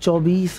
24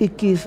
21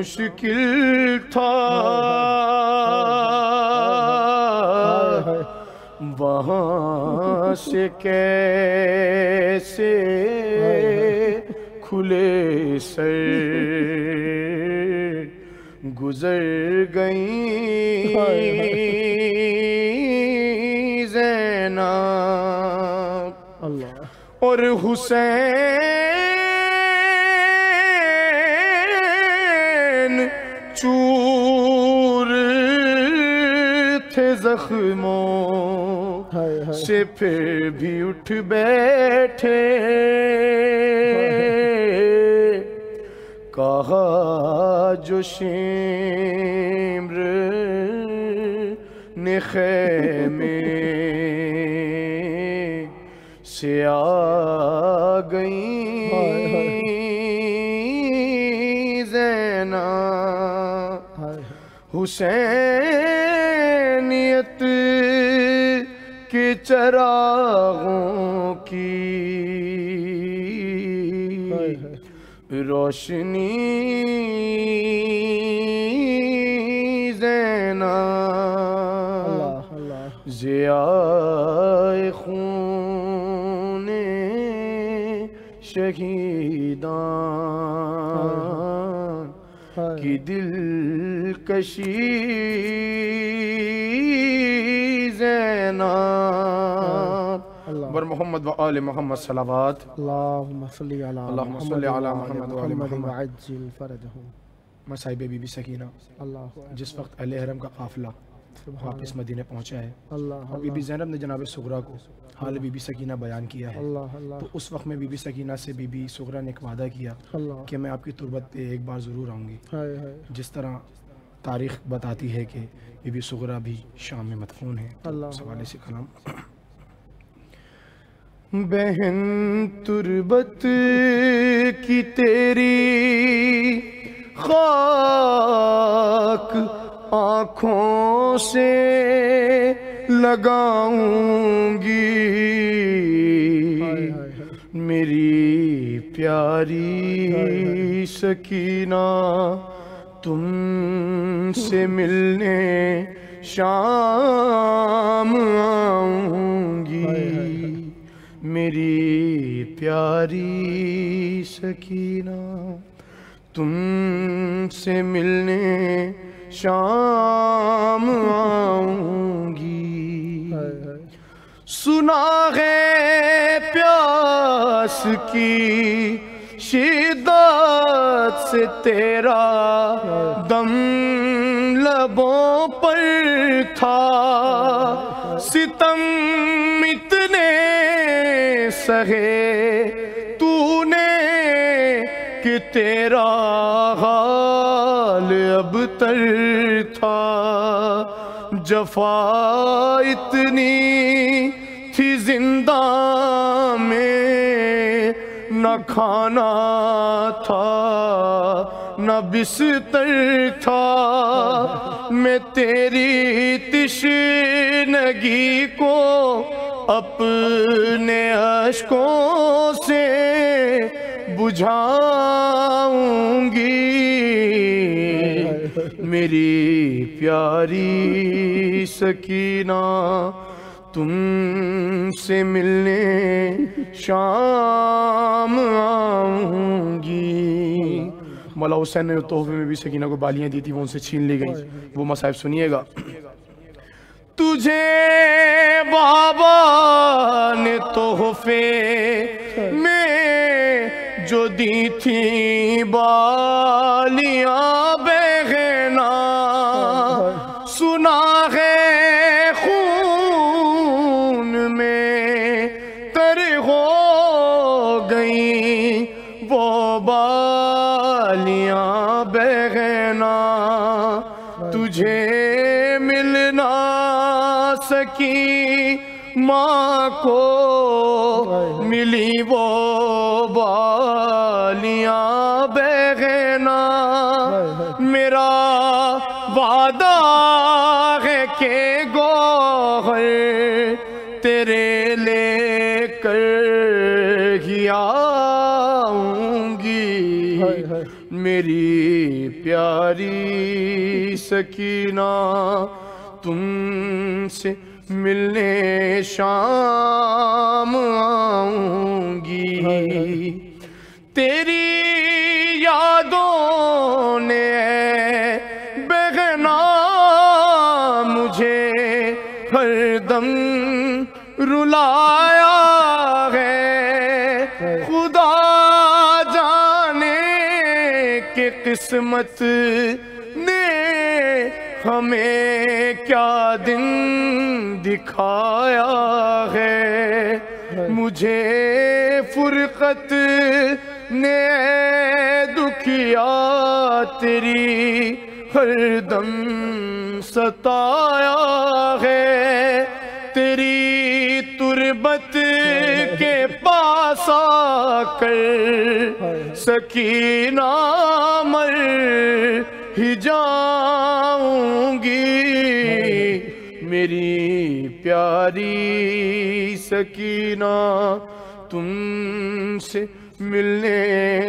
مشکل تھا وہاں سے کیسے کھلے سر گزر گئیں زینب اور حسین چور تھے زخموں سے پھر بھی اٹھ بیٹھے کہا جو شمر نے خیمے سے آ گئیں زینب حسینیت کے چراغوں کی روشنی زینب ضیاء خون شہیدان کی دلکشی زینب بر محمد و آل محمد صلوات اللہم صلی علی محمد و آل محمد وعجل فرجہم مصاحب بی بی سکینہ جس وقت اہل حرم کا قافلہ واپس مدینہ پہنچا ہے اور بی بی زینب نے جناب صغرا کو حال بی بی سکینہ بیان کیا ہے تو اس وقت میں بی بی سکینہ سے بی بی صغرا نے ایک وعدہ کیا کہ میں آپ کی تربت پہ ایک بار ضرور آؤں گی جس طرح تاریخ بتاتی ہے کہ بی بی صغرا بھی شام میں مدفون ہے اس حوالے سے کلام بہن تربت کی تیری خاک آنکھوں سے لگاؤں گی میری پیاری سکینہ تم سے ملنے شام آؤں گی میری پیاری سکینہ تم سے ملنے شام آؤں گی سنا ہے پیاس کی شدت سے تیرا دم لبوں پر تھا ستم اتنے سہے تو نے کہ تیرا حال اب تر تھا جفا اتنی تھی زندہ میں نہ کھانا تھا نہ بستر تھا میں تیری تشنگی کو اپنے اشکوں سے بجھاؤں گی میری پیاری سکینہ تم سے ملنے شام آؤں گی مولا حسین نے تحفے میں بھی سکینہ کو بالیاں دی تھی وہ ان سے چھین لی گئیں وہ مصائب سنیے گا تجھے بابا نے تحفے میں جو دی تھی بالیاں بہنا سنا ہے خون میں تر ہو گئیں وہ بالیاں بہنا تجھے ملنا سکی ماں کو ملی وہ بالیاں بہنا میرا وعدہ ہے کہ گوہر تیرے لے کر ہی آؤں گی میری پیاری سکینہ تم سے ملنے شام آؤں گی، تیری یادوں نے بہنا مجھے ہر دم رلایا ہے، خدا جانے کہ قسمت نے ہمیں کیا دن دکھایا ہے، مجھے فرقت نے دکھیا تیری ہر دم ستایا ہے، تیری تربت کے پاس آ کر سکینہ مر ہی جاؤں گی، میری پیاری سکینہ تم سے ملنے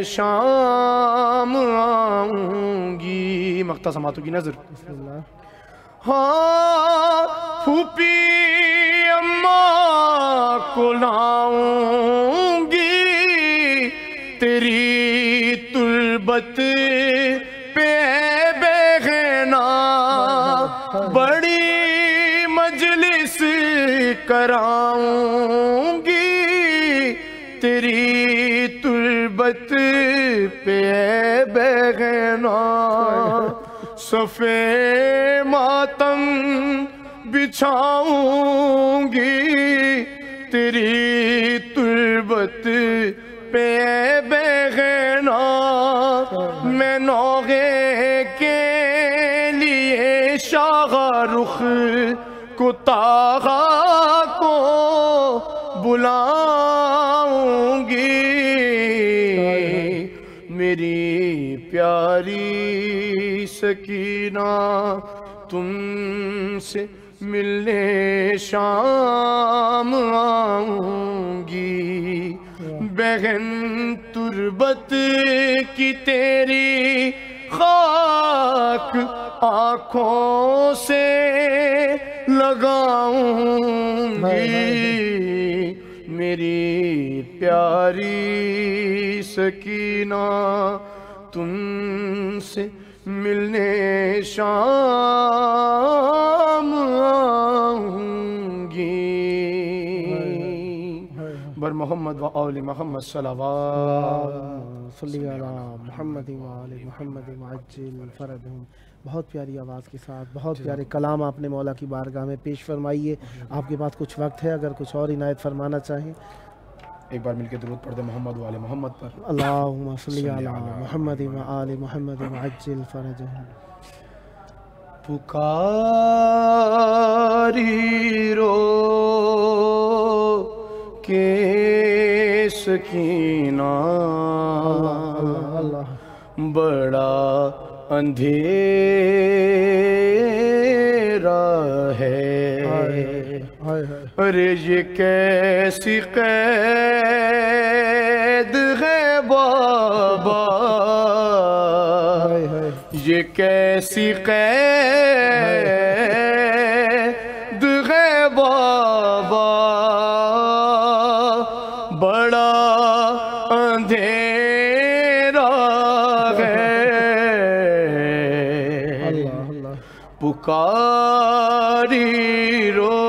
شام آؤں گی۔ مقطع سماعتوں کی نظر۔ ہاں پھوپھی اماں کو لاؤں گی، تیری تربت پہ بہنا بڑی مجلس کراؤں گی، تیری تربت پہ بہنا صفے ماتم بچھاؤں گی، تیری تربت پہ بہنا میں نوغے کے لیے شاہ رخ کو طاغا کو بلاؤں گی، میری پیاری سکینہ تم سے ملنے شام آؤں گی، بہن تربت کی تیری خاک آنکھوں سے لگاؤں گی، میری پیاری سکینہ تم سے ملنے شام آؤں گی، بر محمد و آل محمد صلوات صلی علی محمد و آل محمد وعجل فرجہم۔ بہت پیاری آواز کے ساتھ بہت پیارے کلام آپ نے مولا کی بارگاہ میں پیش فرمائیے۔ آپ کے پاس کچھ وقت ہے، اگر کچھ اور عنایت فرمانا چاہیں؟ ایک بار مل کے درود پڑھ دیں محمد و آل محمد پر۔ اللہم صلی علی محمد و آل محمد وعجل فرجہم۔ پکاری رو کے سکینہ بڑا اندھیرا ہے، ارے یہ کیسی قید ہے بابا، یہ کیسی قید ہے بابا، بڑا اندھیرا ہے، پکاری رو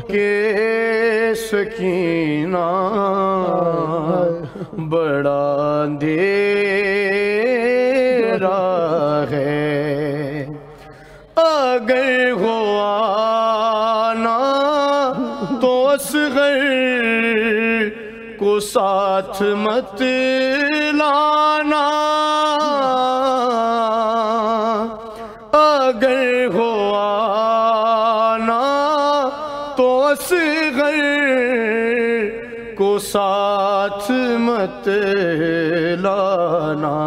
کے سکینہ بڑا اندھیرا ہے، اگر ہو آنا تو اصغر کو ساتھ مت لانا، اگر ہو آنا تو اصغر کو ساتھ مت لانا،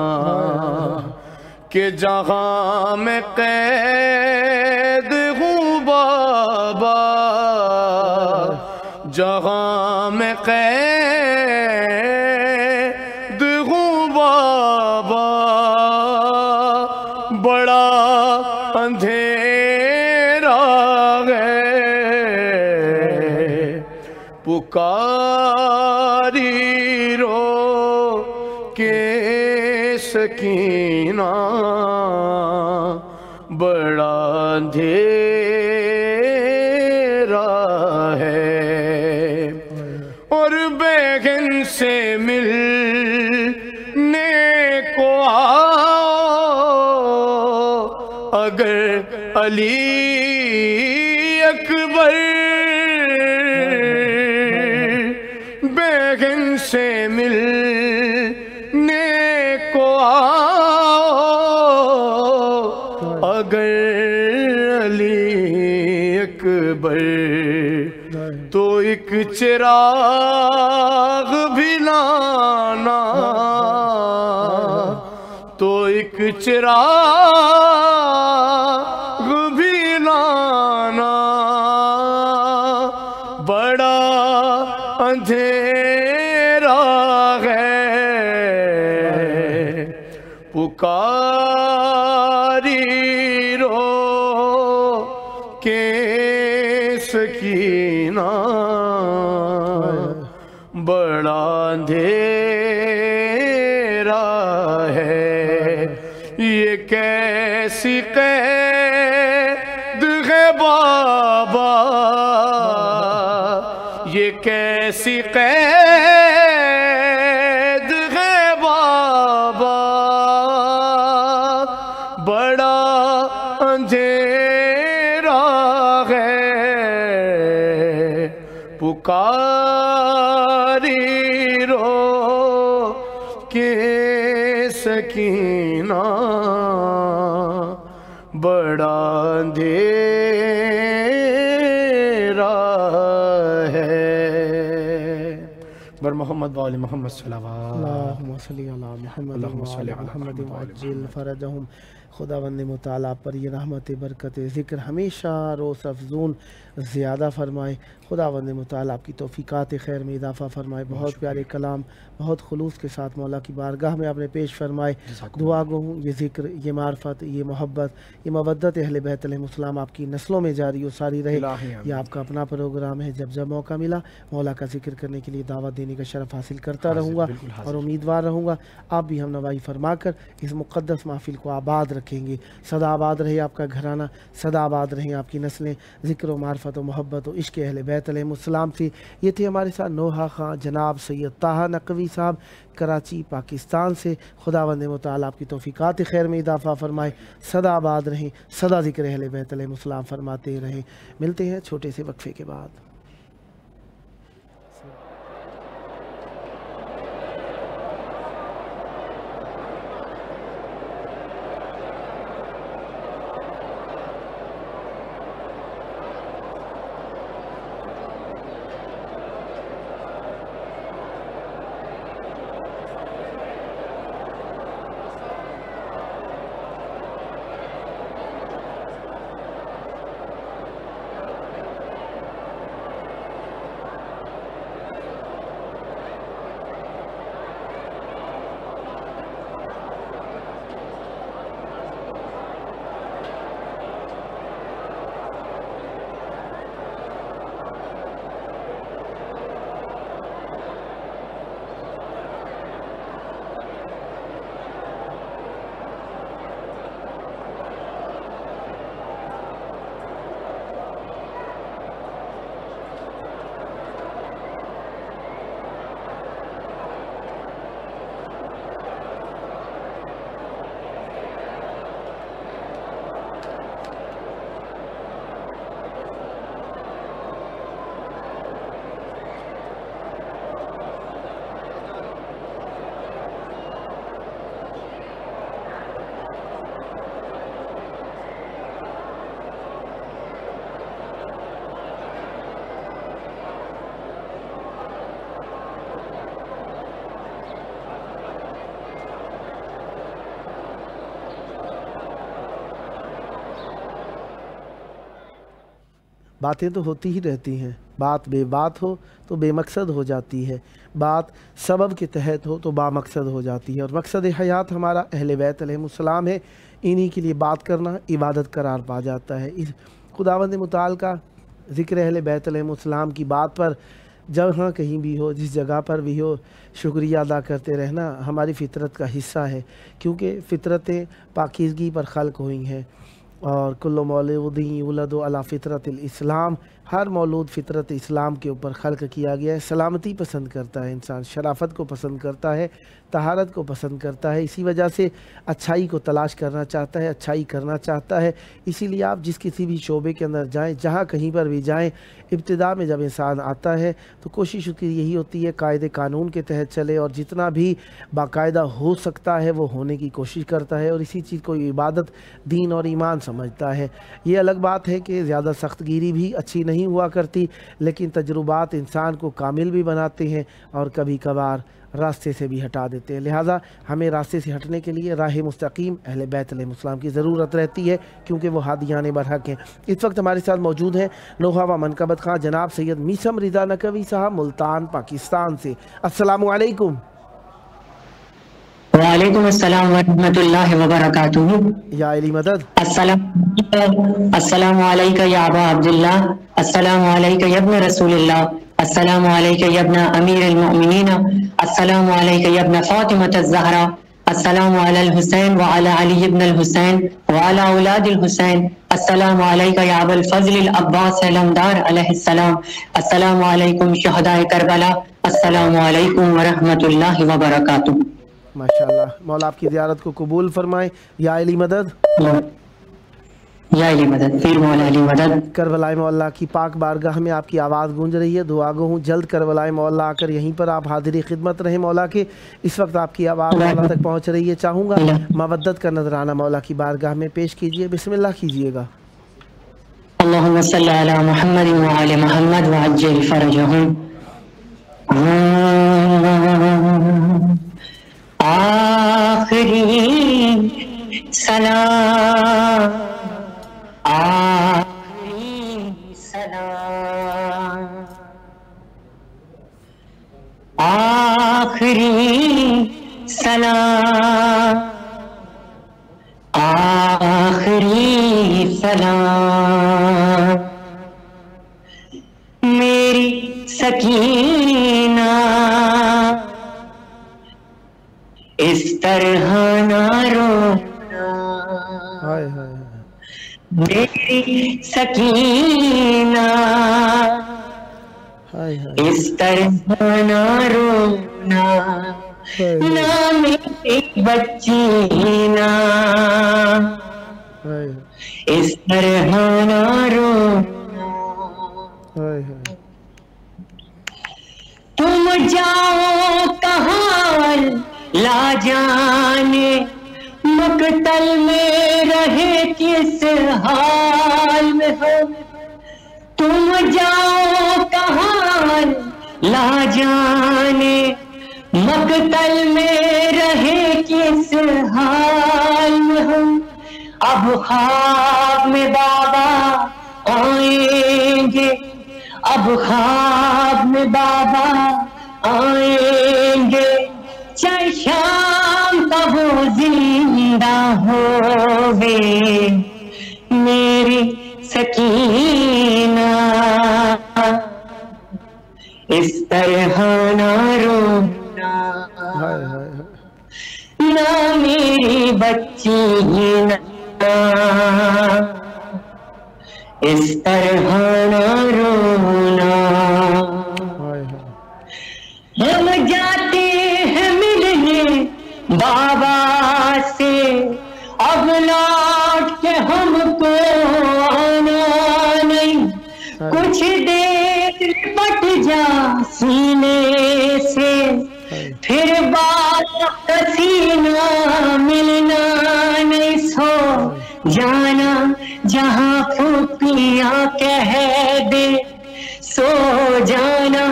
کہ جہاں میں قید ہوں بابا، جہاں میں قید ہوں بابا، اندھیرا ہے پکاری رو کے سکینہ بڑا اندھیرا ہے اور بیگن سے ملنے کو آؤ اگر علی اکبر بیگن سے ملنے کو آؤ اگر علی اکبر تو ایک چراغ بھی لانا تو ایک چراغ بھی لانا بڑا اندھیرا ہے پکاری رو کے سکینہ بڑا اندھیرا ہے یہ کیسی قید ہے بابا یہ کیسی قید ہے بابا بڑا اندھیرا ہے پکاری رو کے سکینہ بڑا اندھیرا ہے بر محمد وآل محمد صلوات اللہم صلی علی محمد اللہم صلی علی محمد محمد وعجل فرجہم خداوند متعالی پر یہ رحمت برکت ذکر ہمیشہ روز افزون زیادہ فرمائے خداوند متعالی آپ کی توفیقات خیر میں اضافہ فرمائے بہت پیارے کلام بہت خلوص کے ساتھ مولا کی بارگاہ میں آپ نے پیش فرمائے دعا گو ہوں یہ ذکر یہ معرفت یہ محبت یہ مودت اہل بیت علیہ السلام آپ کی نسلوں میں جاری و ساری رہے یہ آپ کا اپنا پروگرام ہے جب جب موقع ملا مولا کا ذکر کرنے کے لیے دعوت دینے کا شرف حاصل کرتا رہوں گا اور امیدوار رہوں گا آپ بھی ہم نوائی فرما کر اس مقدس محفل کو آباد رکھیں گے سدا آباد رہے آپ کا گھرانہ سدا آباد رہیں آپ کی نسلیں ذکر و معرفت و محبت و عشق اہل بیت علیہ السلام سے یہ تھے ہمارے ساتھ نوحہ خان جناب سید طاہر نقوی صاحب کراچی پاکستان سے خداوند متعالی آپ کی توفیقات خیر میں اضافہ فرمائے سدا آباد رہیں سدا ذکر اہل بیت علیہ السلام فرماتے رہیں ملتے ہیں چھوٹے سے وقفے کے بعد باتیں تو ہوتی ہی رہتی ہیں بات بے بات ہو تو بے مقصد ہو جاتی ہے بات سبب کے تحت ہو تو با مقصد ہو جاتی ہے اور مقصد حیات ہمارا اہل بیت علیہ السلام ہے انہی کے لیے بات کرنا عبادت قرار پا جاتا ہے۔ اس خداوند متعال کا ذکر اہل بیت علیہ السلام کی بات پر جہاں کہیں بھی ہو، جس جگہ پر بھی ہو، شکریہ ادا کرتے رہنا ہماری فطرت کا حصہ ہے، کیونکہ فطرتیں پاکیزگی پر خلق ہوئی ہیں، اور کل مولود یولد علی فطرت الاسلام، ہر مولود فطرت اسلام کے اوپر خلق کیا گیا ہے۔ سلامتی پسند کرتا ہے انسان، شرافت کو پسند کرتا ہے، طہارت کو پسند کرتا ہے، اسی وجہ سے اچھائی کو تلاش کرنا چاہتا ہے، اچھائی کرنا چاہتا ہے۔ اسی لیے آپ جس کسی بھی شعبے کے اندر جائیں، جہاں کہیں پر بھی جائیں، ابتدا میں جب انسان آتا ہے تو کوشش اس کی یہی ہوتی ہے قاعدے قانون کے تحت چلے، اور جتنا بھی باقاعدہ ہو سکتا ہے وہ ہونے کی کوشش کرتا ہے، اور اسی چیز کو عبادت، دین اور ایمان سمجھتا ہے۔ یہ الگ بات ہے کہ زیادہ سخت گیری بھی اچھی نہیں ہوا کرتی، لیکن تجربات انسان کو کامل بھی بناتے ہیں اور کبھی کبھار راستے سے بھی ہٹا دیتے ہیں۔ لہٰذا ہمیں راستے سے ہٹنے کے لیے راہ مستقیم اہل بیت علیہ السلام کی ضرورت رہتی ہے، کیونکہ وہ ہادیان برحق ہیں۔ اس وقت ہمارے ساتھ موجود ہیں لوہا و منقبت خواں جناب سید میثم رضا نقوی صاحب ملتان پاکستان سے۔ السلام علیکم۔ وعلیکم السلام ورحمۃ اللہ وبرکاتہ۔ یا علی مدد۔ السلام علیکہ یا ابا عبداللہ، السلام علیکہ یا ابن رسول اللہ، السلام علیکہ یا ابن امیر المؤمنین، السلام علیکہ یا ابن فاطمۃ الزہرا، السلام علی الحسین وعلی علی ابن الحسین وعلی اولاد الحسین، السلام علیکہ یا ابا الفضل العباس علمدار علیہ السلام، السلام علیکم شہداء کربلا، السلام علیکم ورحمۃ اللہ وبرکاتہ۔ ماشاءاللہ، مولا آپ کی زیارت کو قبول فرمائے۔ یا علی مدد۔ یا علی مدد، پیر مولا علی مدد۔ کربلائے مولا کی پاک بارگاہ میں آپ کی آواز گونج رہی ہے، دعا گو ہوں جلد کربلائے مولا آ کر یہیں پر آپ حاضری خدمت رہیں مولا کے۔ اس وقت آپ کی آواز مولا تک پہنچ رہی ہے، چاہوں گا مودت کا نذرانہ مولا کی بارگاہ میں پیش کیجئے، بسم اللہ کیجئے گا۔ اللہم صلی علی محمد وعلی محمد وعجل فرجہم۔ آخری سلام، آخری سلام، آخری سلام، آخری سلام، میری سکینہ اس طرح نہ رونا، میری سکینہ اس طرح نہ رونا، نہ میری بچی نا اس طرح نہ رونا، تم جاؤ کہاں لا جانے، مقتل میں رہے کس حال میں ہو، تم جاؤ کہاں لا جانے، مقتل میں رہے کس حال میں ہو، اب خواب میں بابا آئیں گے، اب خواب میں بابا آئیں گے، چاہے شام تب وہ زندہ ہوگے، میری سکینہ اس طرح نہ رونا، نہ میری بچی نا اس طرح نہ رونا، ہم جاتے ہیں ملنے بابا سے، اب لوٹ کے ہم کو آنا نہیں، کچھ دیر لپٹ جا سینے سے، پھر بات سینہ ملنا نہیں، سو جانا جہاں پھوپیاں کہہ دے، سو جانا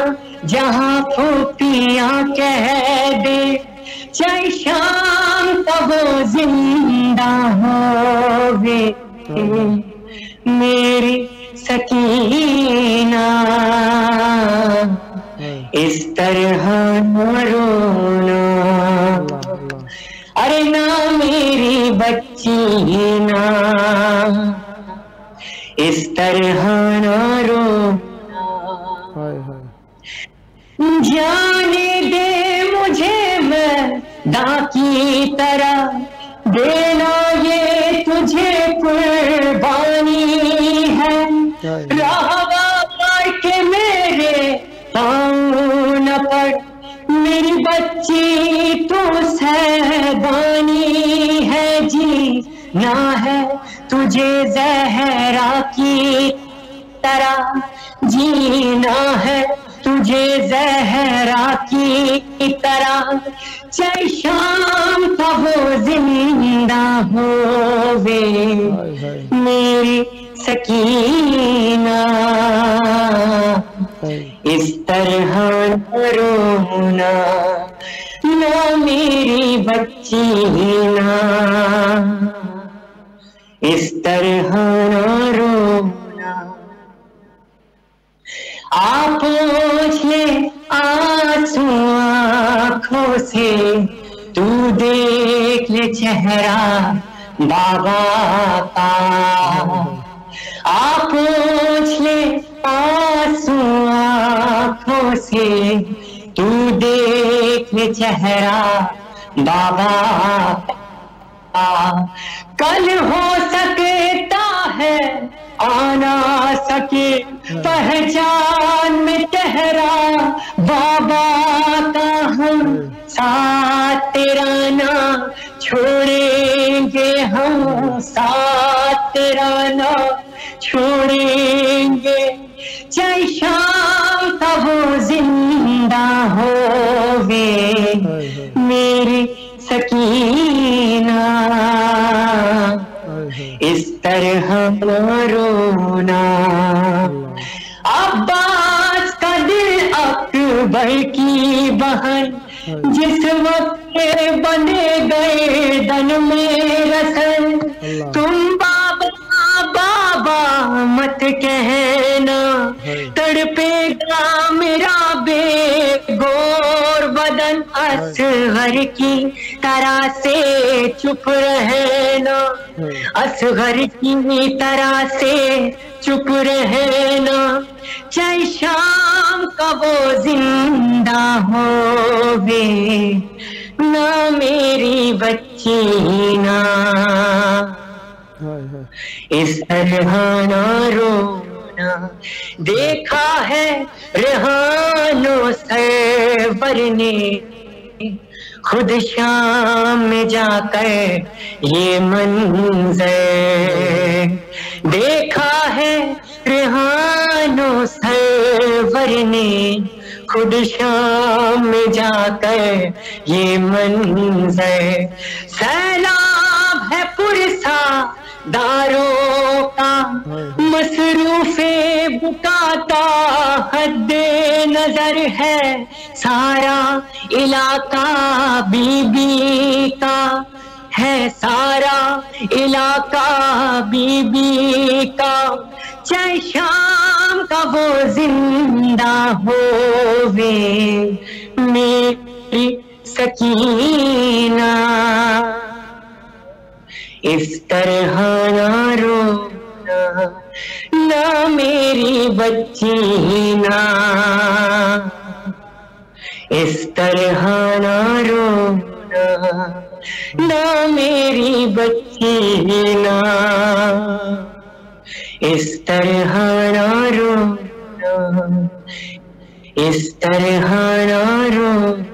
جہاں پھوپیاں کہہ دے، چاہے شام تب وہ زندہ ہوگے، میری سکینہ اس طرح نہ رونا، ارے نہ میری بچی اس طرح نہ رونا، جانے دے مجھے میداں کی طرح، دینا یہ تجھے قربانی ہے، رہوا کر کے میرے پاؤں نہ پڑ، میری بچی تو سیدانی ہے، جینا ہے تجھے زہرا کی طرح، جینا ہے تجھے زہرا کی طرح، چاہے شام کا وہ زندہ ہووے میری سکینہ، اس طرح نہ رونا نہ میری بچی نا، اس طرح نہ رونا۔ آپ پوچھ لے آنسو آنکھوں سے، تو دیکھ لے چہرہ بابا کا، آپ پوچھ لے آنسو آنکھوں سے، تو دیکھ لے چہرہ بابا کا، کل ہو سکتا ہے آنا سکے پہچان میں چہرہ بابا کا، ہم ساتھ تیرا نہ چھوڑیں گے، ہم ساتھ تیرا نہ چھوڑیں گے، چاہے شام کا وہ زندہ ہووے میری سکینہ، اس طرح نہ رونا۔ عباس کا دل اکبر کی بہن، جس وقت بنے گئے دن میں رسن، تم بابا بابا مت کہنا، تڑپے گا میرا بے گور بدن، اصغر کی طرح سے چپ رہنا، اصغر کی طرح سے چپ رہنا، چاہے شام کا وہ زندہ ہووے نہ میری بچی نا، اس طرح نہ رونا۔ دیکھا ہے ریحان و سرور نے خود شام میں جا کر یہ منظر، دیکھا ہے ریحان و سرور نے خود شام میں جا کر یہ منظر، سیلاب ہے پرسا داروں کا، مصروف بکاتا حد نظر ہے، سارا علاقہ بی بی کا ہے، سارا علاقہ بی بی کا، چاہے شام کا وہ زندہ ہووے میری سکینہ، اس طرح نہ رونا نہ میری بچی نا، اس طرح نہ رونا نہ میری بچی نا، اس طرح نہ رونا، اس طرح نہ رونا۔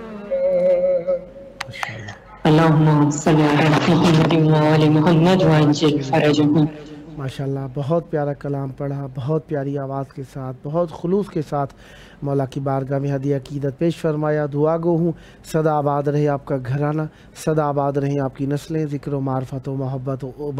اللہم صلی علی محمد وعلی محمد وعجل فرجہم۔ ماشاءاللہ، بہت پیارا کلام پڑھا، بہت پیاری آواز کے ساتھ، بہت خلوص کے ساتھ مولا کی بارگاہ میں ہدیہ عقیدت پیش فرمایا۔ دعا گو ہوں سدا آباد رہے آپ کا گھرانہ، سدا آباد رہیں آپ کی نسلیں، ذکر و معرفت و محبت و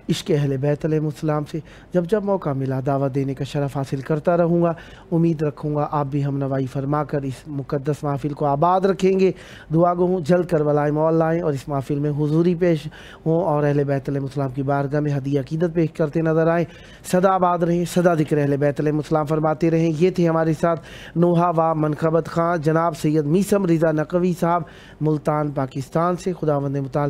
عشق اہل بیت علیہ السلام سے جب جب موقع ملا دعوت دینے کا شرف حاصل کرتا رہوں گا۔ امید رکھوں گا آپ بھی ہم نوائی فرما کر اس مقدس محفل کو آباد رکھیں گے۔ دعا گو ہوں جلد کربلائے مولا آئیں اور اس محفل میں حضوری پیش ہوں اور اہل بیت علیہ السلام کی بارگاہ میں ہدیہ عقیدت پیش کرتے نظر آئیں۔ سدا آباد رہیں، سدا ذکر اہل بیت علیہ السلام فرماتے رہیں۔ یہ تھے ہمارے ساتھ نوحہ و منقبت خان جناب سید میثم رضا نقوی صاحب، ملتان پاکستان سے۔ خداوند متعال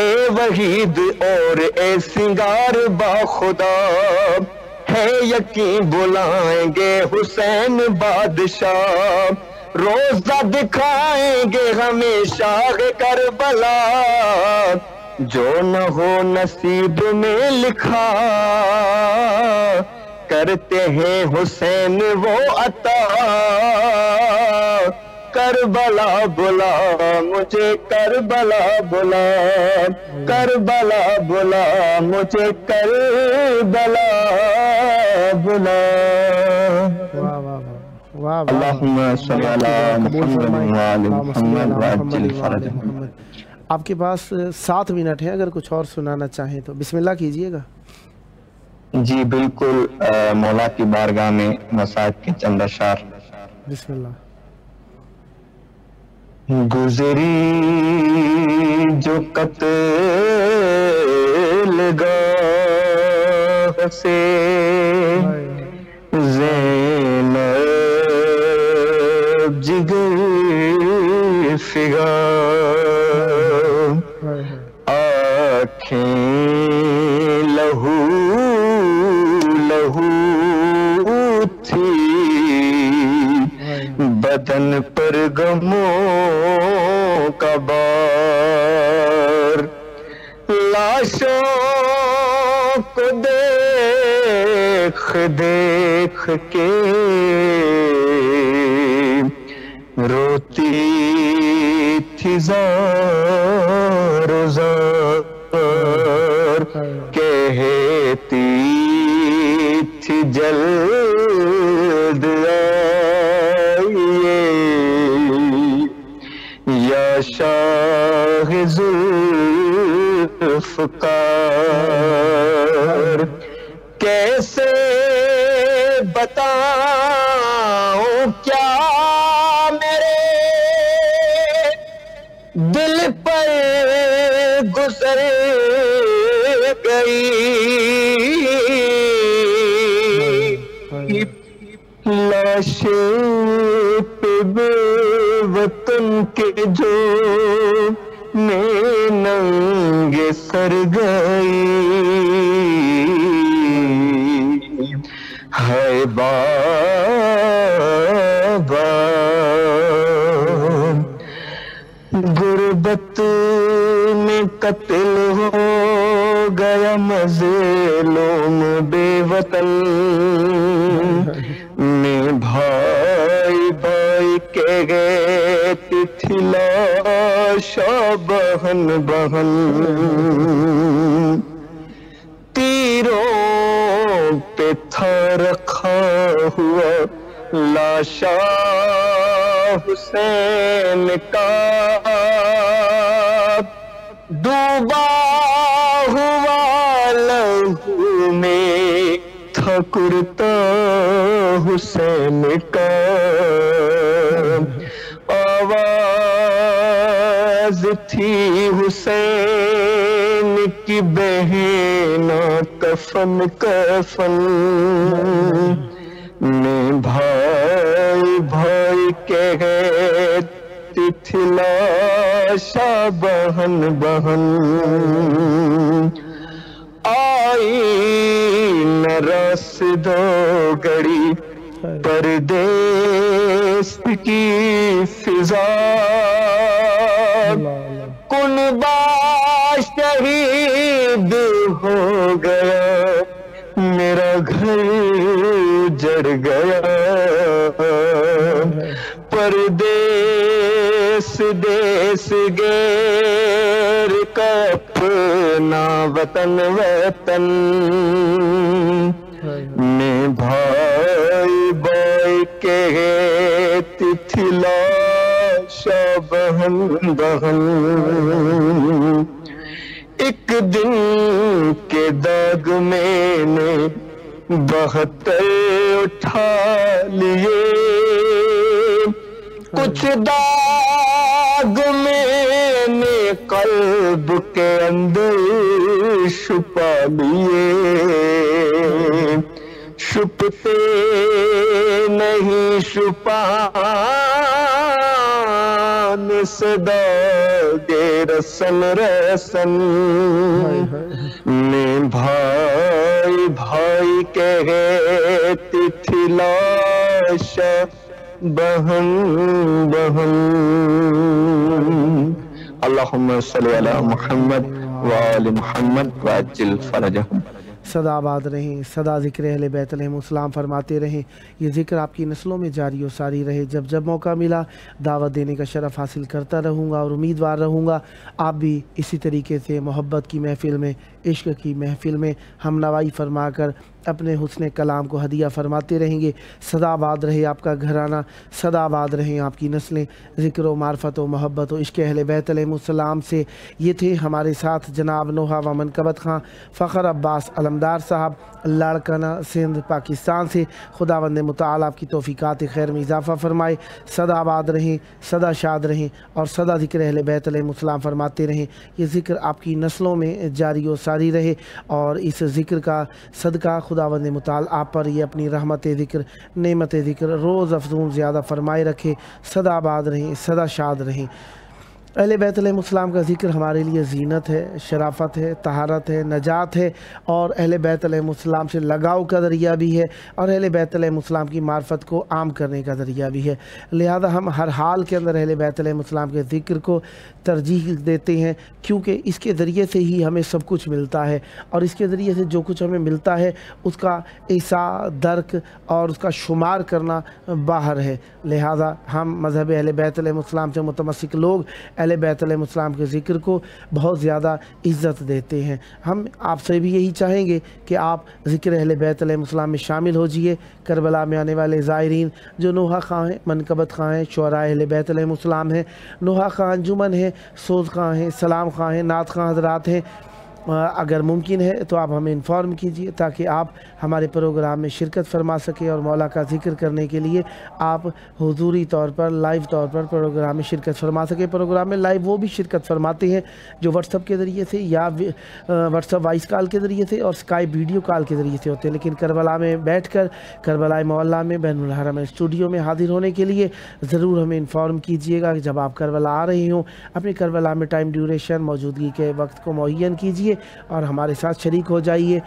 اے وحید اور اے سنگار با خدا، ہے یقین بلائیں گے حسین بادشاہ، روزہ دکھائیں گے ہمیشہ کربلا، جو نہ ہو نصیب میں لکھا، کرتے ہیں حسین وہ عطا، کربلا بلا مجھے، کربلا بلا، کربلا بلا مجھے، کربلا بلا۔ اللہم صلی علی محمد وعلی محمد وعجل فرجہ۔ آپ کے پاس 7 منٹ ہیں، اگر کچھ اور سنانا چاہیں تو بسم اللہ کیجئے گا۔ جی بالکل، مولا کی بارگاہ میں مساعد کے چند اشعار۔ بسم اللہ۔ گزری جو قتل گاہ سے زینب جگر فگار، آنکھیں لہو لہو تھی، بدن پر غموں کا بار، لاشوں کو دیکھ دیکھ کے روتی تھی زار زار، کہتی تھی جلد آئیے یا شاہ ذوالفقار، کیسے بتاؤں کیا میرے دل پر گزر گئی، لاشیں پہ بے وطن کے جو میں ننگے سر گئی، ہے بابا غربت میں قتل ہو گیا مظلوم بے وطن، میں بھائی بھائی کے گئے تھی لاشا بہن بہن، تیروں پہ تھا رکھا ہوا لاشا حسین کا، ڈوبا ہوا لہو میں تھا کرتا حسین کا، آواز تھی حسین کی بہنا کفن کفن، میں بھائی بھائی کہتی تھی لاشا بہن بہن، آئی نہ راسدو گڑی پردیس کی فضا، کنبہ شہید ہو گیا، میرا گھر جڑ گیا، پردیس دیس غیر کا اپنا وطن وطن، میں بھائی بھائی کہتی تھی لاشا بہن بہن، ایک دن کے داغ میں نے 72 اٹھا لیے، کچھ داغ میں نے قلب کے اندر چھپا لیے، چھپتے نہیں چھپانے سے داغے رسن رسن میں بھائی بھائی کہتی تھی لاش بہن بہن اللہم صلی علی محمد وآل محمد وعجل فرجہم صدا آباد رہیں، صدا ذکر اہل بیت علیہم السلام فرماتے رہیں، یہ ذکر آپ کی نسلوں میں جاری و ساری رہے۔ جب جب موقع ملا دعوت دینے کا شرف حاصل کرتا رہوں گا اور امیدوار رہوں گا آپ بھی اسی طریقے سے محبت کی محفل میں، عشق کی محفل میں ہم نوائی فرما کر اپنے حسن کلام کو ہدیہ فرماتے رہیں گے۔ صدا آباد رہے آپ کا گھرانہ، صدا آباد رہیں آپ کی نسلیں، ذکر و معرفت و محبت و عشق اہل بیت علیہم السلام سے۔ یہ تھے ہمارے ساتھ جناب نوحہ و منقبت خان فخر عباس علمدار صاحب، لاڑکانہ سندھ پاکستان سے۔ خداوند متعال آپ کی توفیقات خیر میں اضافہ فرمائے۔ صدا آباد رہیں، صدا شاد رہیں اور صدا ذکر اہل بیت علیہم السلام فرماتے رہیں۔ یہ ذکر آپ کی نسلوں میں جاری و ساری رہے اور اس ذکر کا صدقہ خداوند متعال آپ پر یہ اپنی رحمت ذکر، نعمت ذکر روز افزون زیادہ فرمائے رکھے۔ صدا آباد رہیں، صدا شاد رہیں۔ اہل بیت علیہم السلام کا ذکر ہمارے لیے زینت ہے، شرافت ہے، طہارت ہے، نجات ہے اور اہل بیت علیہم السلام سے لگاؤ کا ذریعہ بھی ہے اور اہل بیت علیہم السلام کی معرفت کو عام کرنے کا ذریعہ بھی ہے۔ لہذا ہم ہر حال کے اندر اہل بیت علیہم السلام کے ذکر کو ترجیح دیتے ہیں، کیونکہ اس کے ذریعے سے ہی ہمیں سب کچھ ملتا ہے اور اس کے ذریعے سے جو کچھ ہمیں ملتا ہے اس کا احساس، درک اور اس کا شمار کرنا باہر ہے۔ لہذا ہم مذہب اہل بیت علیہم السلام سے متمسک لوگ اہل بیت علیہم السلام کے ذکر کو بہت زیادہ عزت دیتے ہیں۔ ہم آپ سے بھی یہی چاہیں گے کہ آپ ذکر اہل بیت علیہم السلام میں شامل ہو جائیے۔ کربلا میں آنے والے زائرین جو نوحہ خان ہیں، منقبت خان ہیں، شعراء اہل بیت علیہم السلام ہیں، نوحہ خان انجمن ہیں، سوز خان ہیں، سلام خان ہیں، نعت خان حضرات ہیں، اگر ممکن ہے تو آپ ہمیں انفارم کیجئے تاکہ آپ ہمارے پروگرام میں شرکت فرما سکیں اور مولا کا ذکر کرنے کے لیے آپ حضوری طور پر، لائیو طور پر پروگرام میں شرکت فرما سکیں۔ پروگرام میں لائیو وہ بھی شرکت فرماتے ہیں جو واٹس ایپ کے ذریعے سے یا واٹس ایپ وائس کال کے ذریعے سے اور اسکائپ ویڈیو کال کے ذریعے سے ہوتے ہیں، لیکن کربلا میں بیٹھ کر کربلا معلیٰ میں بین الحرمین اسٹوڈیو میں حاضر ہونے کے لیے ضرور ہمیں انفارم کیجئے گا کہ جب آپ کربلا آ رہے ہوں اپنی کربلا میں ٹائم ڈیوریشن موجودگی کے وقت کو معین کیجئے اور ہمارے ساتھ شریک ہو جائیے۔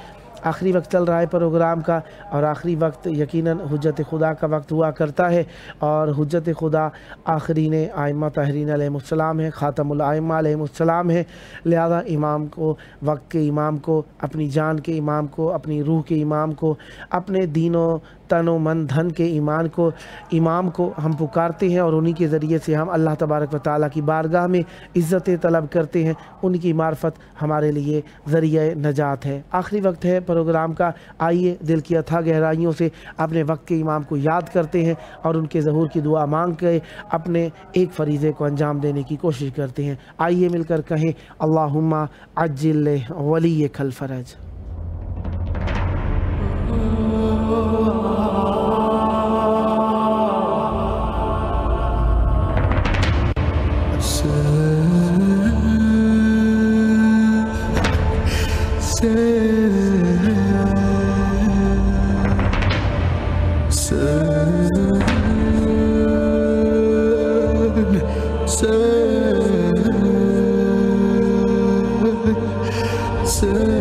آخری وقت چل رہا ہے پروگرام کا اور آخری وقت یقیناً حجت خدا کا وقت ہوا کرتا ہے اور حجت خدا آخرین ائمہ طاہرین علیہم السلام ہے، خاتم الائمہ علیہم السلام ہے۔ لہذا امام کو، وقت کے امام کو، اپنی جان کے امام کو، اپنی روح کے امام کو، اپنے دین و تن و من دھن کے امام کو ہم پکارتے ہیں اور انہی کے ذریعے سے ہم اللہ تبارک و تعالیٰ کی بارگاہ میں عزت طلب کرتے ہیں۔ ان کی معرفت ہمارے لیے ذریعہ نجات ہے۔ آخری وقت ہے پروگرام کا، آئیے دل کی اتھا گہرائیوں سے اپنے وقت کے امام کو یاد کرتے ہیں اور ان کے ظہور کی دعا مانگ کے اپنے ایک فریضے کو انجام دینے کی کوشش کرتے ہیں۔ آئیے مل کر کہیں اللہم عجل ولیک الفرج۔ Say